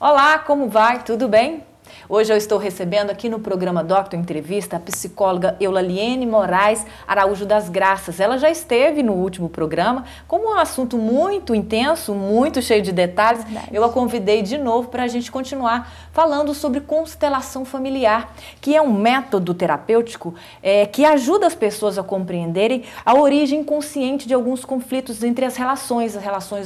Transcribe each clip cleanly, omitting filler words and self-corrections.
Olá, como vai? Tudo bem? Hoje eu estou recebendo aqui no programa Doctor Entrevista a psicóloga Eulaliene Moraes Araújo das Graças. Ela já esteve no último programa, como é um assunto muito intenso, muito cheio de detalhes, eu a convidei de novo para a gente continuar falando sobre constelação familiar, que é um método terapêutico que ajuda as pessoas a compreenderem a origem inconsciente de alguns conflitos entre as relações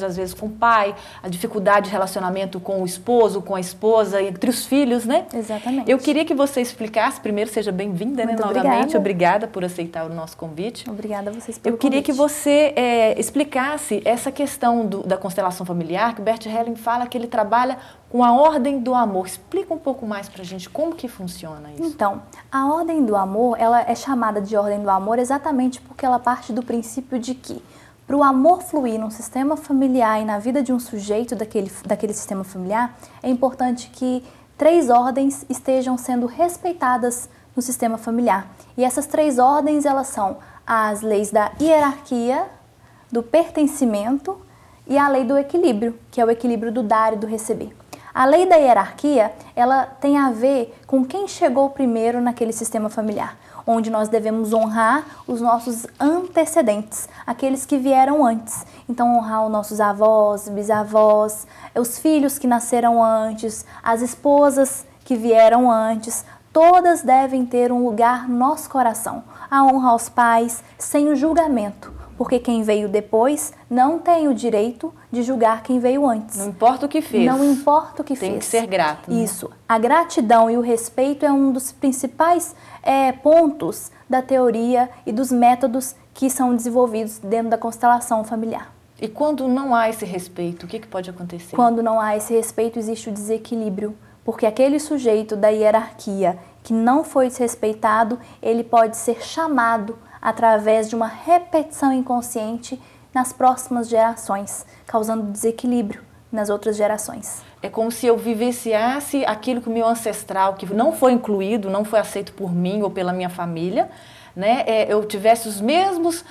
às vezes com o pai, a dificuldade de relacionamento com o esposo, com a esposa, entre os filhos, né? Exatamente. Eu queria que você explicasse, primeiro seja bem-vinda, né, novamente, obrigada por aceitar o nosso convite. Obrigada a vocês pelo convite. Eu queria que você explicasse essa questão da constelação familiar, que o Bert Helling fala que ele trabalha com a ordem do amor. Explica um pouco mais pra gente como que funciona isso. Então, a ordem do amor, ela é chamada de ordem do amor exatamente porque ela parte do princípio de que para o amor fluir num sistema familiar e na vida de um sujeito daquele sistema familiar, é importante que 3 ordens estejam sendo respeitadas no sistema familiar. E essas 3 ordens, elas são as leis da hierarquia, do pertencimento e a lei do equilíbrio, que é o equilíbrio do dar e do receber. A lei da hierarquia, ela tem a ver com quem chegou primeiro naquele sistema familiar, onde nós devemos honrar os nossos antecedentes, aqueles que vieram antes. Então, honrar os nossos avós, bisavós, os filhos que nasceram antes, as esposas que vieram antes, todas devem ter um lugar no nosso coração. A honra aos pais, sem o julgamento, porque quem veio depois não tem o direito de julgar quem veio antes. Não importa o que fez. Não importa o que fez. Tem que ser grato. Né? Isso. A gratidão e o respeito é um dos principais pontos da teoria e dos métodos que são desenvolvidos dentro da constelação familiar. E quando não há esse respeito, o que pode acontecer? Quando não há esse respeito, existe o desequilíbrio, porque aquele sujeito da hierarquia que não foi desrespeitado, ele pode ser chamado através de uma repetição inconsciente nas próximas gerações, causando desequilíbrio nas outras gerações. É como se eu vivenciasse aquilo que o meu ancestral, que não foi incluído, não foi aceito por mim ou pela minha família, né? Eu tivesse os mesmos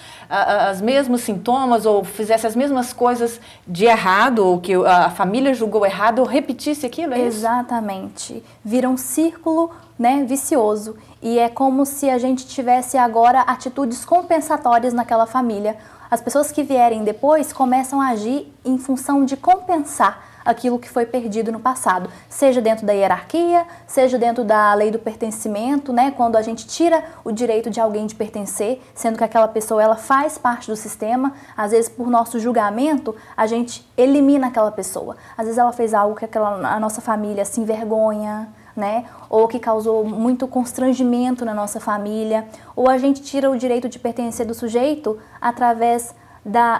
sintomas ou fizesse as mesmas coisas de errado ou que a família julgou errado, eu repetisse aquilo, é isso? Exatamente. Vira um círculo, né, vicioso. E é como se a gente tivesse agora atitudes compensatórias naquela família. As pessoas que vierem depois começam a agir em função de compensar aquilo que foi perdido no passado, seja dentro da hierarquia, seja dentro da lei do pertencimento, né? Quando a gente tira o direito de alguém de pertencer, sendo que aquela pessoa ela faz parte do sistema, às vezes por nosso julgamento, a gente elimina aquela pessoa. Às vezes ela fez algo que a nossa família se envergonha, né? Ou que causou muito constrangimento na nossa família, ou a gente tira o direito de pertencer do sujeito através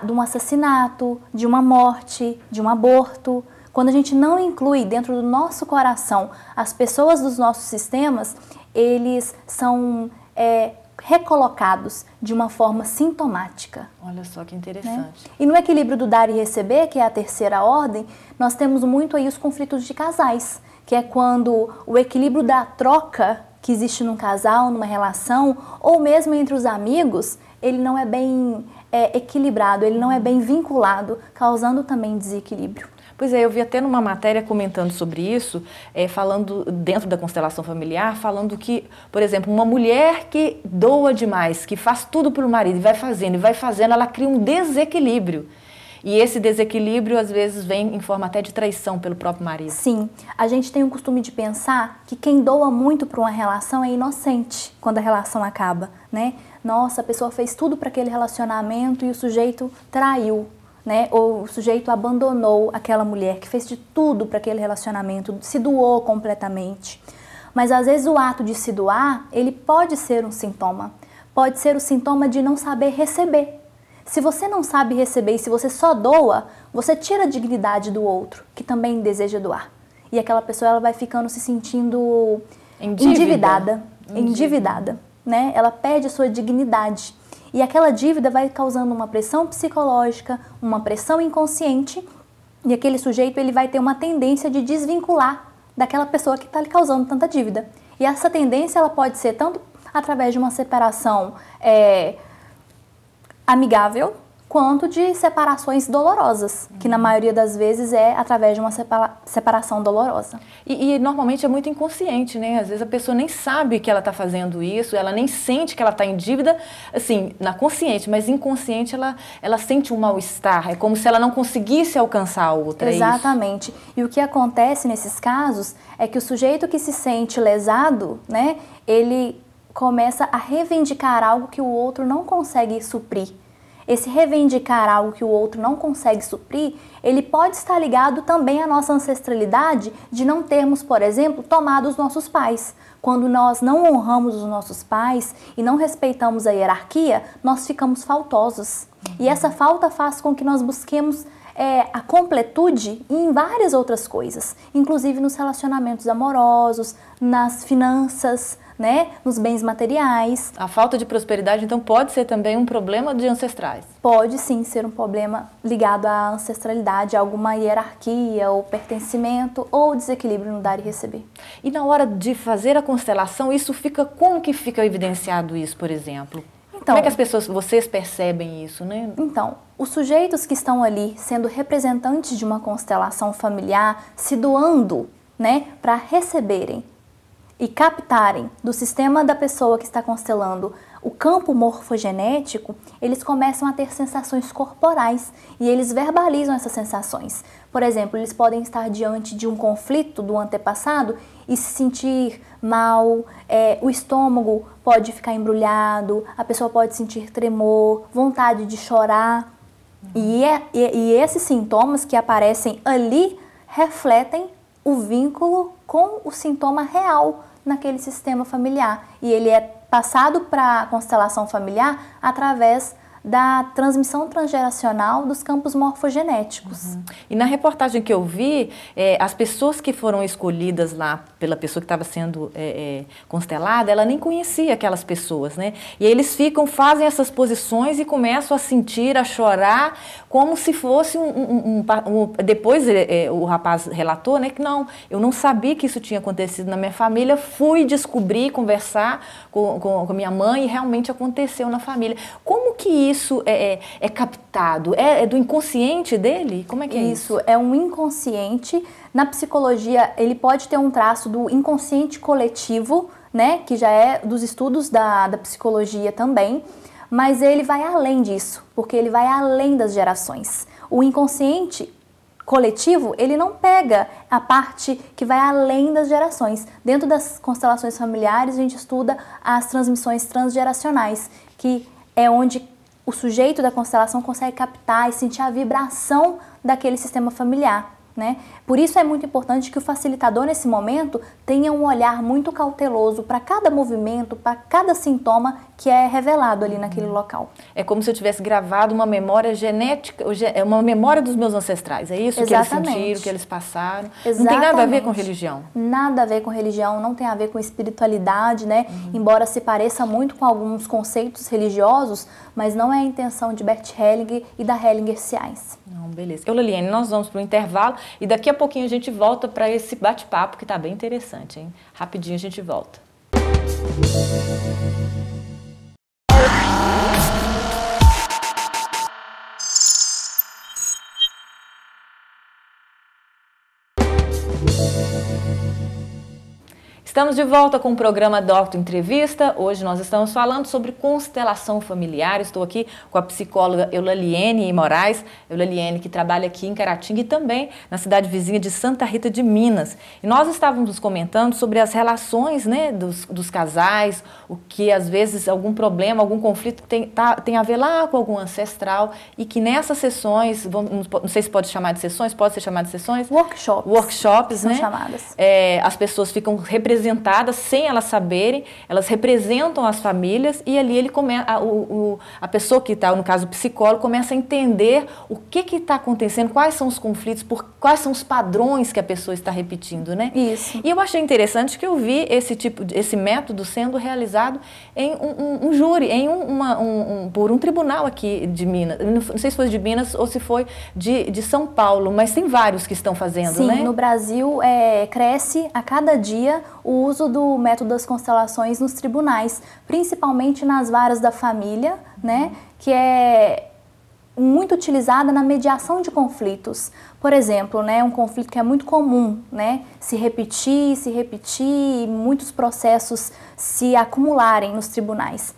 de um assassinato, de uma morte, de um aborto. Quando a gente não inclui dentro do nosso coração as pessoas dos nossos sistemas, eles são recolocados de uma forma sintomática. Olha só que interessante. Né? E no equilíbrio do dar e receber, que é a terceira ordem, nós temos muito aí os conflitos de casais, que é quando o equilíbrio da troca que existe num casal, numa relação, ou mesmo entre os amigos, ele não é bem equilibrado, ele não é bem vinculado, causando também desequilíbrio. Pois é, eu vi até numa matéria comentando sobre isso, falando dentro da constelação familiar, falando que, por exemplo, uma mulher que doa demais, que faz tudo para o marido e vai fazendo, ela cria um desequilíbrio. E esse desequilíbrio, às vezes, vem em forma até de traição pelo próprio marido. Sim, a gente tem o costume de pensar que quem doa muito para uma relação é inocente quando a relação acaba, né? Nossa, a pessoa fez tudo para aquele relacionamento e o sujeito traiu, né? Ou o sujeito abandonou aquela mulher que fez de tudo para aquele relacionamento, se doou completamente. Mas às vezes o ato de se doar, ele pode ser um sintoma. Pode ser o sintoma de não saber receber. Se você não sabe receber e se você só doa, você tira a dignidade do outro, que também deseja doar. E aquela pessoa ela vai ficando se sentindo endividada, né? Ela perde a sua dignidade. E aquela dívida vai causando uma pressão psicológica, uma pressão inconsciente, e aquele sujeito ele vai ter uma tendência de desvincular daquela pessoa que está lhe causando tanta dívida. E essa tendência ela pode ser tanto através de uma separação amigável, quanto de separações dolorosas, que na maioria das vezes é através de uma separação dolorosa. E normalmente é muito inconsciente, né? Às vezes a pessoa nem sabe que ela está fazendo isso, ela nem sente que ela está em dívida, assim, na consciente, mas inconsciente ela sente um mal-estar, é como se ela não conseguisse alcançar a outra. Exatamente. É isso? E o que acontece nesses casos é que o sujeito que se sente lesado, né, ele começa a reivindicar algo que o outro não consegue suprir. Esse reivindicar algo que o outro não consegue suprir, ele pode estar ligado também à nossa ancestralidade de não termos, por exemplo, tomado os nossos pais. Quando nós não honramos os nossos pais e não respeitamos a hierarquia, nós ficamos faltosos. E essa falta faz com que nós busquemos a completude em várias outras coisas, inclusive nos relacionamentos amorosos, nas finanças, né, nos bens materiais. A falta de prosperidade, então, pode ser também um problema de ancestrais? Pode sim ser um problema ligado à ancestralidade, a alguma hierarquia ou pertencimento ou desequilíbrio no dar e receber. E na hora de fazer a constelação, como que fica evidenciado isso, por exemplo? Como é que as pessoas, vocês percebem isso, né? Então, os sujeitos que estão ali sendo representantes de uma constelação familiar, se doando, né, para receberem e captarem do sistema da pessoa que está constelando o campo morfogenético, eles começam a ter sensações corporais e eles verbalizam essas sensações. Por exemplo, eles podem estar diante de um conflito do antepassado e se sentir mal, o estômago pode ficar embrulhado, a pessoa pode sentir tremor, vontade de chorar. E esses sintomas que aparecem ali refletem o vínculo com o sintoma real naquele sistema familiar. E ele é passado para a constelação familiar através da transmissão transgeracional dos campos morfogenéticos. E na reportagem que eu vi, as pessoas que foram escolhidas lá pela pessoa que estava sendo constelada, ela nem conhecia aquelas pessoas, né? E aí eles fazem essas posições e começam a sentir, a chorar, como se fosse depois o rapaz relatou, né, que não, eu não sabia que isso tinha acontecido na minha família, fui descobrir, conversar com minha mãe e realmente aconteceu na família. Como que isso é captado? É do inconsciente dele? Como é que é isso? Isso, é um inconsciente. Na psicologia, ele pode ter um traço do inconsciente coletivo, né, que já é dos estudos da psicologia também, mas ele vai além disso, porque ele vai além das gerações. O inconsciente coletivo, ele não pega a parte que vai além das gerações. Dentro das constelações familiares, a gente estuda as transmissões transgeracionais, que é onde o sujeito da constelação consegue captar e sentir a vibração daquele sistema familiar, né? Por isso é muito importante que o facilitador nesse momento tenha um olhar muito cauteloso para cada movimento, para cada sintoma que é revelado ali naquele local. É como se eu tivesse gravado uma memória genética, uma memória dos meus ancestrais. É isso? Exatamente. Que eles sentiram, que eles passaram. Exatamente. Não tem nada a ver com religião. Nada a ver com religião, não tem a ver com espiritualidade, né? Embora se pareça muito com alguns conceitos religiosos, mas não é a intenção de Bert Hellinger e da Hellinger Science. Não, beleza. Eulaliene, nós vamos para o intervalo e daqui a pouquinho a gente volta para esse bate-papo que está bem interessante, hein? Rapidinho a gente volta. Estamos de volta com o programa Doctor Entrevista. Hoje nós estamos falando sobre constelação familiar. Estou aqui com a psicóloga Eulaliene Moraes. Eulaliene, que trabalha aqui em Caratinga e também na cidade vizinha de Santa Rita de Minas. E nós estávamos comentando sobre as relações, né, dos casais, o que às vezes algum problema, algum conflito tem a ver lá com algum ancestral e que nessas sessões, não sei se pode chamar de sessões, pode ser chamado de sessões? Workshops, né? São chamadas. As pessoas ficam representadas sem elas saberem, elas representam as famílias e ali a pessoa que está, no caso o psicólogo, começa a entender o que está acontecendo, quais são os conflitos, quais são os padrões que a pessoa está repetindo, né? Isso. E eu achei interessante que eu vi esse método sendo realizado em um júri, por um tribunal aqui de Minas. Não sei se foi de Minas ou se foi de São Paulo, mas tem vários que estão fazendo, Sim, né? no Brasil cresce a cada dia o uso do método das constelações nos tribunais, principalmente nas varas da família, né, que é muito utilizada na mediação de conflitos. Por exemplo, né, um conflito que é muito comum, né, se repetir, e muitos processos se acumularem nos tribunais,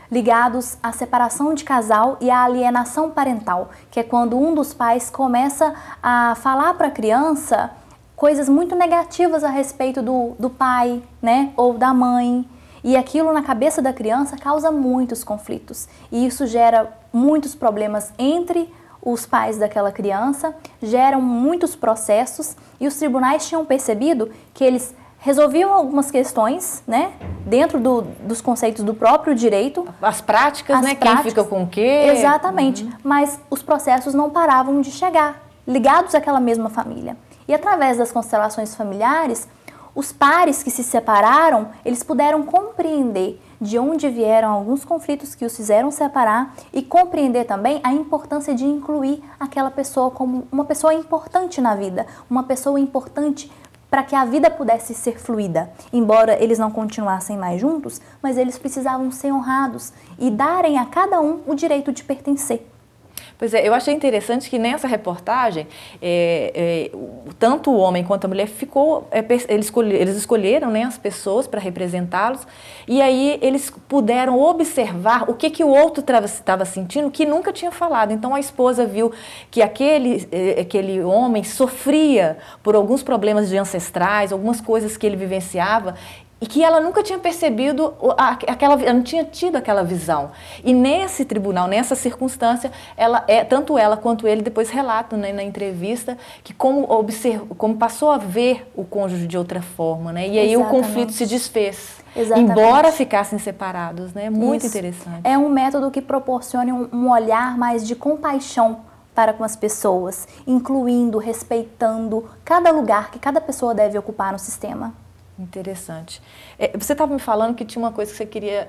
ligados à separação de casal e à alienação parental, que é quando um dos pais começa a falar para a criança coisas muito negativas a respeito do pai, né, ou da mãe. E aquilo na cabeça da criança causa muitos conflitos. E isso gera muitos problemas entre os pais daquela criança, geram muitos processos, e os tribunais tinham percebido que eles resolviam algumas questões, né, dentro dos conceitos do próprio direito. As práticas, né? Quem fica com o quê? Exatamente. Mas os processos não paravam de chegar, ligados àquela mesma família. E através das constelações familiares, os pares que se separaram, eles puderam compreender de onde vieram alguns conflitos que os fizeram separar e compreender também a importância de incluir aquela pessoa como uma pessoa importante na vida, uma pessoa importante para que a vida pudesse ser fluida. Embora eles não continuassem mais juntos, mas eles precisavam ser honrados e darem a cada um o direito de pertencer. Pois é, eu achei interessante que nessa reportagem, tanto o homem quanto a mulher eles escolheram, né, as pessoas para representá-los, e aí eles puderam observar o que o outro estava sentindo que nunca tinha falado. Então a esposa viu que aquele homem sofria por alguns problemas de ancestrais, algumas coisas que ele vivenciava, e que ela nunca tinha percebido, ela não tinha tido aquela visão. E nesse tribunal, nessa circunstância, tanto ela quanto ele depois relatam, né, na entrevista que como passou a ver o cônjuge de outra forma, né? E aí o conflito se desfez. Exatamente. Embora ficassem separados, né? Muito interessante. É um método que proporciona um olhar mais de compaixão para com as pessoas, incluindo, respeitando cada lugar que cada pessoa deve ocupar no sistema. Interessante. Você estava me falando que tinha uma coisa que você queria,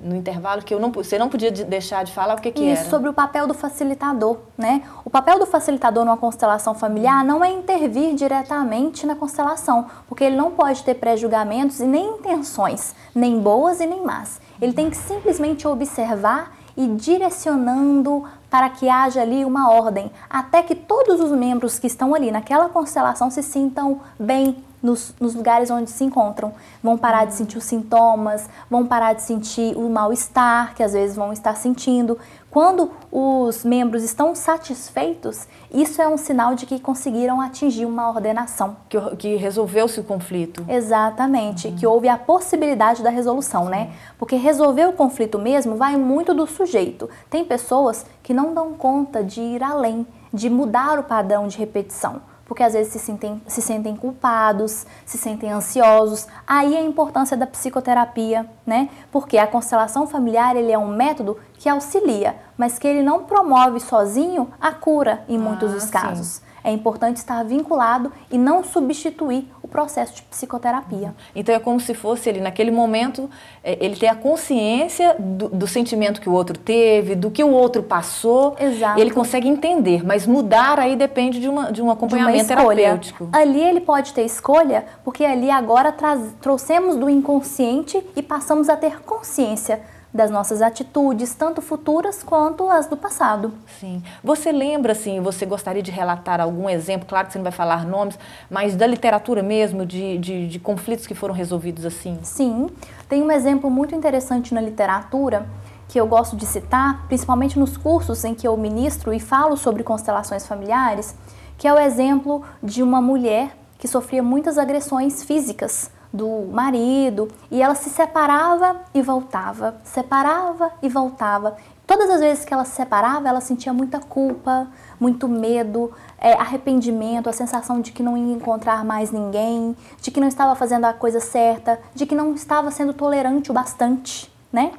no intervalo, que você não podia deixar de falar. O que era? Isso, sobre o papel do facilitador, né? O papel do facilitador numa constelação familiar não é intervir diretamente na constelação, porque ele não pode ter pré-julgamentos e nem intenções, nem boas e nem más. Ele tem que simplesmente observar e direcionando para que haja ali uma ordem, até que todos os membros que estão ali naquela constelação se sintam bem nos lugares onde se encontram. Vão parar de sentir os sintomas, vão parar de sentir o mal-estar que às vezes vão estar sentindo. Quando os membros estão satisfeitos, isso é um sinal de que conseguiram atingir uma ordenação. Que resolveu-se o conflito. Exatamente, que houve a possibilidade da resolução, né? Porque resolver o conflito mesmo vai muito do sujeito. Tem pessoas que não dão conta de ir além, de mudar o padrão de repetição, porque às vezes se sentem culpados, se sentem ansiosos. Aí a importância da psicoterapia, né? Porque a constelação familiar, ele é um método que auxilia, mas que ele não promove sozinho a cura em muitos dos casos. Sim. É importante estar vinculado e não substituir o processo de psicoterapia. Então é como se fosse ele, naquele momento, ele ter a consciência do sentimento que o outro teve, do que o outro passou. Exato. Ele consegue entender, mas mudar aí depende de um acompanhamento terapêutico. Ali ele pode ter escolha, porque ali agora trouxemos do inconsciente e passamos a ter consciência das nossas atitudes, tanto futuras quanto as do passado. Sim. Você lembra, assim, você gostaria de relatar algum exemplo, claro que você não vai falar nomes, mas da literatura mesmo, de conflitos que foram resolvidos assim? Sim. Tem um exemplo muito interessante na literatura que eu gosto de citar, principalmente nos cursos em que eu ministro e falo sobre constelações familiares, que é o exemplo de uma mulher que sofria muitas agressões físicas do marido, e ela se separava e voltava, separava e voltava. Todas as vezes que ela se separava, ela sentia muita culpa, muito medo, arrependimento, a sensação de que não ia encontrar mais ninguém, de que não estava fazendo a coisa certa, de que não estava sendo tolerante o bastante, né?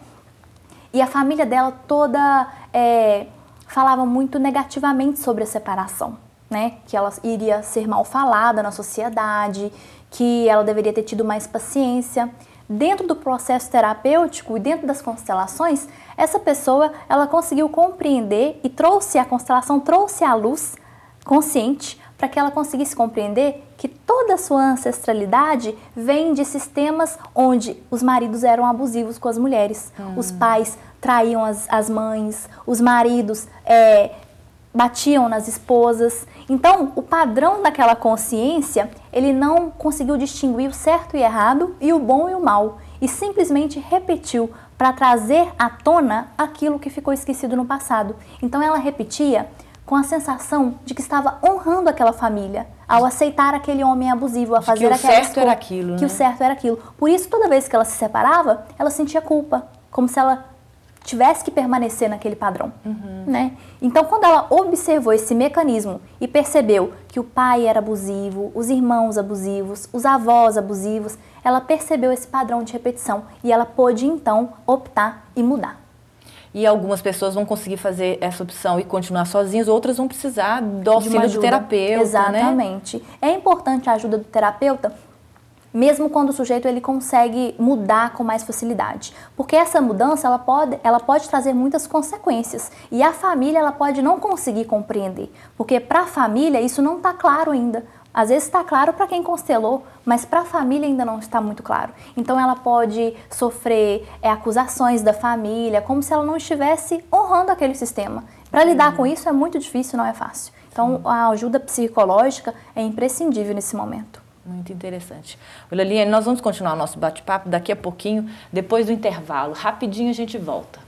E a família dela toda falava muito negativamente sobre a separação, né? Que ela iria ser mal falada na sociedade, que ela deveria ter tido mais paciência. Dentro do processo terapêutico e dentro das constelações, essa pessoa, ela conseguiu compreender e a constelação trouxe à luz consciente para que ela conseguisse compreender que toda a sua ancestralidade vem de sistemas onde os maridos eram abusivos com as mulheres, os pais traíam as mães, os maridos batiam nas esposas. Então, o padrão daquela consciência, ele não conseguiu distinguir o certo e errado e o bom e o mal, e simplesmente repetiu para trazer à tona aquilo que ficou esquecido no passado. Então, ela repetia com a sensação de que estava honrando aquela família, ao aceitar aquele homem abusivo, a fazer aquela escolha. Que o certo era aquilo, né? Que o certo era aquilo. Por isso, toda vez que ela se separava, ela sentia culpa, como se ela tivesse que permanecer naquele padrão, né? Então, quando ela observou esse mecanismo e percebeu que o pai era abusivo, os irmãos abusivos, os avós abusivos, ela percebeu esse padrão de repetição e ela pôde, então, optar e mudar. E algumas pessoas vão conseguir fazer essa opção e continuar sozinhas, outras vão precisar do auxílio do terapeuta, exatamente, né? É importante a ajuda do terapeuta, mesmo quando o sujeito ele consegue mudar com mais facilidade. Porque essa mudança ela pode trazer muitas consequências. E a família ela pode não conseguir compreender. Porque para a família isso não está claro ainda. Às vezes está claro para quem constelou, mas para a família ainda não está muito claro. Então ela pode sofrer acusações da família, como se ela não estivesse honrando aquele sistema. Para lidar com isso é muito difícil, não é fácil. Então a ajuda psicológica é imprescindível nesse momento. Muito interessante. Eula-Liene, nós vamos continuar o nosso bate-papo daqui a pouquinho, depois do intervalo. Rapidinho a gente volta.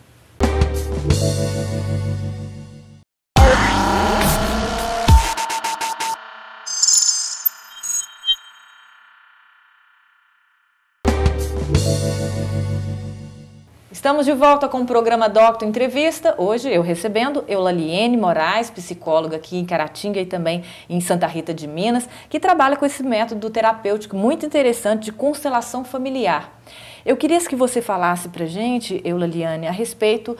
Estamos de volta com o programa Doctor Entrevista. Hoje eu recebendo Eula-Liene Moraes, psicóloga aqui em Caratinga e também em Santa Rita de Minas, que trabalha com esse método terapêutico muito interessante de constelação familiar. Eu queria que você falasse pra gente, Eula-Liene, a respeito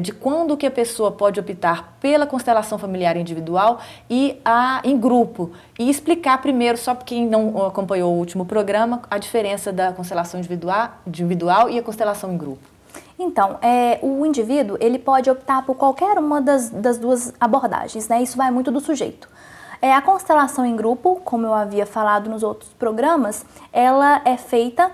de quando que a pessoa pode optar pela constelação familiar individual e em grupo. E explicar primeiro, só para quem não acompanhou o último programa, a diferença da constelação individual e a constelação em grupo. Então, o indivíduo ele pode optar por qualquer uma das duas abordagens, né? Isso vai muito do sujeito. A constelação em grupo, como eu havia falado nos outros programas, ela é feita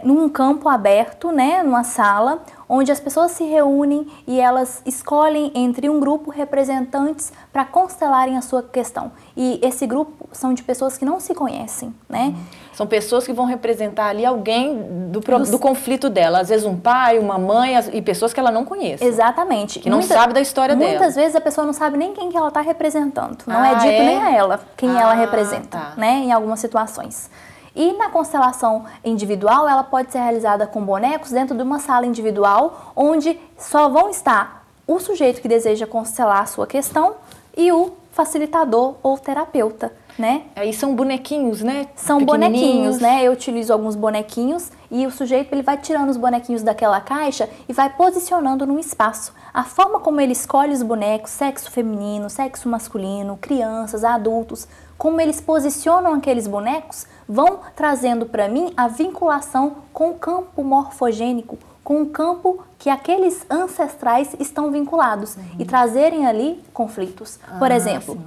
num campo aberto, né, numa sala, onde as pessoas se reúnem e elas escolhem entre um grupo representantes para constelarem a sua questão. E esse grupo são de pessoas que não se conhecem, né? São pessoas que vão representar ali alguém do conflito dela. Às vezes um pai, uma mãe e pessoas que ela não conhece. Exatamente. Que não sabe da história dela. Muitas vezes a pessoa não sabe nem quem que ela está representando. Não é dito nem a ela quem ela representa, né? Em algumas situações. E na constelação individual, ela pode ser realizada com bonecos dentro de uma sala individual, onde só vão estar o sujeito que deseja constelar a sua questão e o facilitador ou terapeuta, né? Aí são bonequinhos, né? São bonequinhos, né? Eu utilizo alguns bonequinhos e o sujeito ele vai tirando os bonequinhos daquela caixa e vai posicionando num espaço. A forma como ele escolhe os bonecos, sexo feminino, sexo masculino, crianças, adultos, como eles posicionam aqueles bonecos, vão trazendo para mim a vinculação com o campo morfogênico, com o campo que aqueles ancestrais estão vinculados e trazerem ali conflitos. Por exemplo,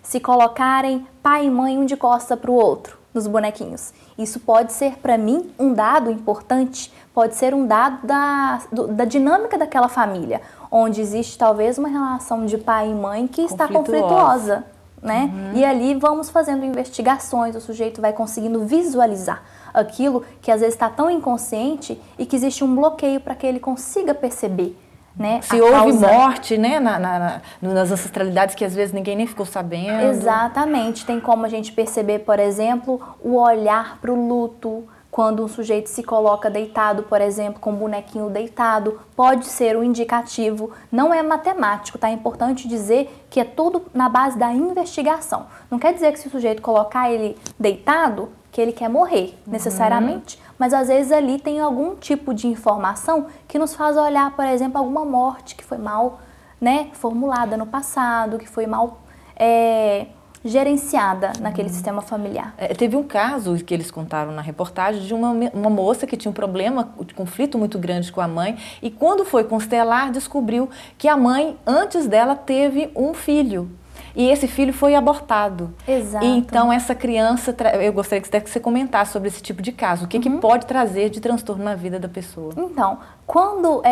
se colocarem pai e mãe um de costa para o outro nos bonequinhos. Isso pode ser para mim um dado importante, pode ser um dado da dinâmica daquela família, onde existe talvez uma relação de pai e mãe que está conflituosa. Né? E ali vamos fazendo investigações, o sujeito vai conseguindo visualizar aquilo que às vezes está tão inconsciente e que existe um bloqueio para que ele consiga perceber, né? Se houve morte, né, nas ancestralidades que às vezes ninguém nem ficou sabendo. Exatamente, tem como a gente perceber, por exemplo, o olhar para o luto. Quando um sujeito se coloca deitado, por exemplo, com um bonequinho deitado, pode ser um indicativo. Não é matemático, tá? É importante dizer que é tudo na base da investigação. Não quer dizer que se o sujeito colocar ele deitado, que ele quer morrer, necessariamente. Mas às vezes ali tem algum tipo de informação que nos faz olhar, por exemplo, alguma morte que foi mal, né, formulada no passado, que foi mal gerenciada naquele sistema familiar. Teve um caso que eles contaram na reportagem de uma moça que tinha um problema, de conflito muito grande com a mãe, e quando foi constelar, descobriu que a mãe, antes dela, teve um filho. e esse filho foi abortado. Exato. E então essa criança, eu gostaria que você comentasse sobre esse tipo de caso. O que, que pode trazer de transtorno na vida da pessoa? Então, quando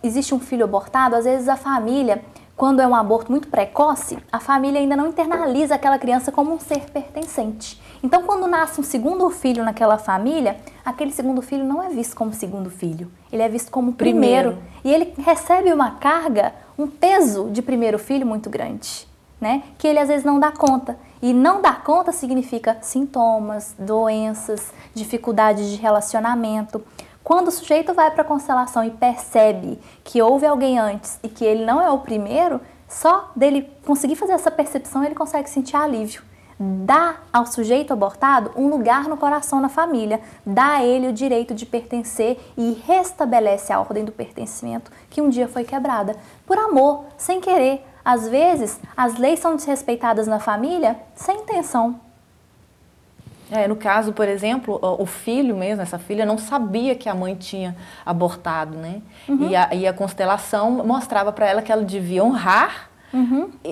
existe um filho abortado, às vezes a família, quando é um aborto muito precoce, a família ainda não internaliza aquela criança como um ser pertencente. Então, quando nasce um segundo filho naquela família, aquele segundo filho não é visto como segundo filho, ele é visto como primeiro. E ele recebe uma carga, um peso de primeiro filho muito grande, né? Que ele às vezes não dá conta. E não dar conta significa sintomas, doenças, dificuldades de relacionamento. Quando o sujeito vai para a constelação e percebe que houve alguém antes e que ele não é o primeiro, só dele conseguir fazer essa percepção ele consegue sentir alívio. Dá ao sujeito abortado um lugar no coração na família, dá a ele o direito de pertencer e restabelece a ordem do pertencimento que um dia foi quebrada. Por amor, sem querer. Às vezes, as leis são desrespeitadas na família sem intenção. No caso, por exemplo, o filho mesmo, essa filha, não sabia que a mãe tinha abortado, né? E a constelação mostrava para ela que ela devia honrar,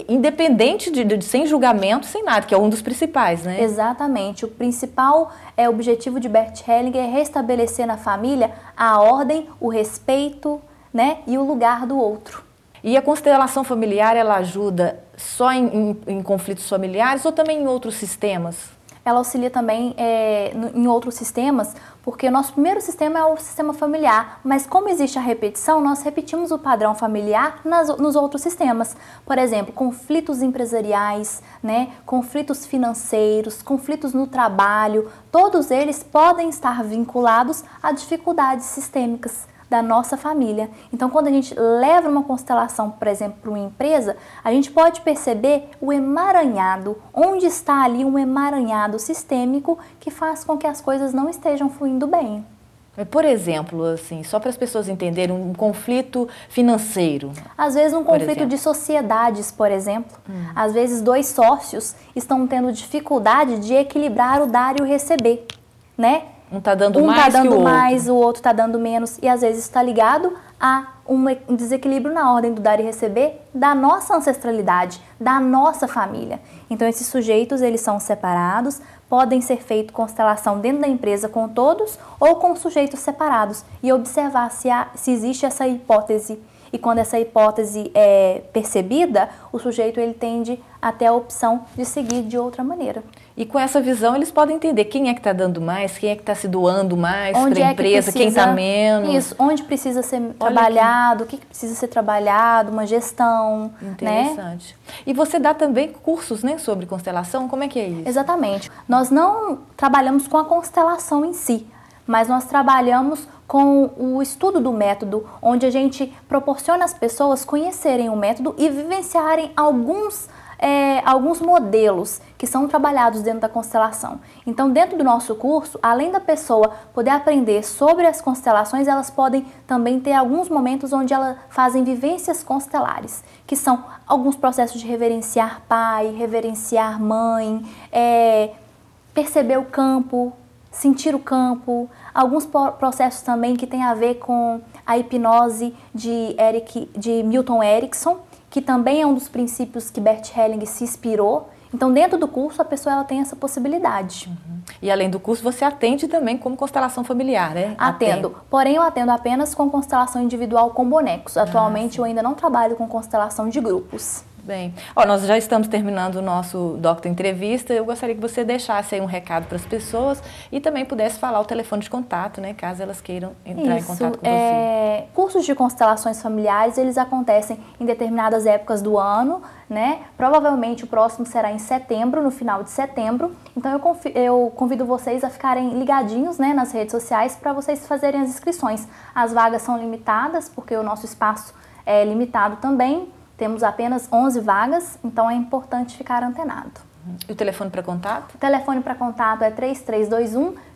independente sem julgamento, sem nada, que é um dos principais, né? Exatamente. O principal objetivo de Bert Hellinger é restabelecer na família a ordem, o respeito, né? E o lugar do outro. E a constelação familiar, ela ajuda só em conflitos familiares ou também em outros sistemas? Ela auxilia também em outros sistemas, porque o nosso primeiro sistema é o sistema familiar, mas como existe a repetição, nós repetimos o padrão familiar nos outros sistemas. Por exemplo, conflitos empresariais, né, conflitos financeiros, conflitos no trabalho, todos eles podem estar vinculados a dificuldades sistêmicas da nossa família. Então, quando a gente leva uma constelação, por exemplo, para uma empresa, a gente pode perceber o emaranhado, onde está ali um emaranhado sistêmico que faz com que as coisas não estejam fluindo bem. Por exemplo, assim, só para as pessoas entenderem, um conflito financeiro. Às vezes um conflito de sociedades, por exemplo. Às vezes dois sócios estão tendo dificuldade de equilibrar o dar e o receber, né? Um está dando mais que o outro. O outro está dando menos. E às vezes está ligado a um desequilíbrio na ordem do dar e receber da nossa ancestralidade, da nossa família. Então esses sujeitos, eles são separados, podem ser feito constelação dentro da empresa com todos ou com sujeitos separados e observar se existe essa hipótese. E quando essa hipótese é percebida, o sujeito ele tende a ter a opção de seguir de outra maneira. E com essa visão eles podem entender quem é que está dando mais, quem é que está se doando mais para a empresa, quem está menos. Isso, onde precisa ser trabalhado, o que precisa ser trabalhado, uma gestão. Interessante. Né? E você dá também cursos, né, sobre constelação? Como é que é isso? Exatamente. Nós não trabalhamos com a constelação em si, mas nós trabalhamos com o estudo do método, onde a gente proporciona às pessoas conhecerem o método e vivenciarem alguns modelos que são trabalhados dentro da constelação. Então, dentro do nosso curso, além da pessoa poder aprender sobre as constelações, elas podem também ter alguns momentos onde elas fazem vivências constelares, que são alguns processos de reverenciar pai, reverenciar mãe, perceber o campo, sentir o campo, alguns processos também que tem a ver com a hipnose de Milton Erickson, que também é um dos princípios que Bert Hellinger se inspirou. Então, dentro do curso, a pessoa ela tem essa possibilidade. E além do curso, você atende também como constelação familiar, né? Atendo. Porém, eu atendo apenas com constelação individual com bonecos. Atualmente, eu ainda não trabalho com constelação de grupos. Bem, nós já estamos terminando o nosso Doctor Entrevista. Eu gostaria que você deixasse aí um recado para as pessoas e também pudesse falar o telefone de contato, né, caso elas queiram entrar em contato com você. Cursos de constelações familiares, eles acontecem em determinadas épocas do ano, né? Provavelmente o próximo será em setembro, no final de setembro. Então eu convido vocês a ficarem ligadinhos, né, nas redes sociais para vocês fazerem as inscrições. As vagas são limitadas, porque o nosso espaço é limitado também. Temos apenas 11 vagas, então é importante ficar antenado. E o telefone para contato? O telefone para contato é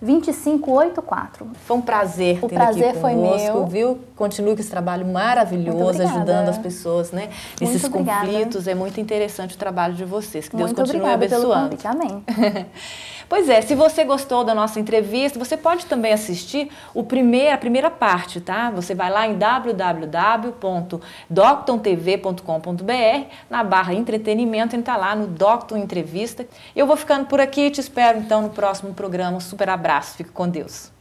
3321-2584. Foi um prazer ter aqui conosco. O prazer foi meu. Viu? Continue com esse trabalho maravilhoso, ajudando as pessoas, né? Nesses conflitos. É muito interessante o trabalho de vocês. Que Deus continue abençoando. Muito obrigada pelo convite. Amém. Pois é, se você gostou da nossa entrevista, você pode também assistir a primeira parte, tá? Você vai lá em www.doctontv.com.br, na barra entretenimento, entra lá no Docton Entrevista. Eu vou ficando por aqui, te espero então no próximo programa. Um super abraço, fique com Deus.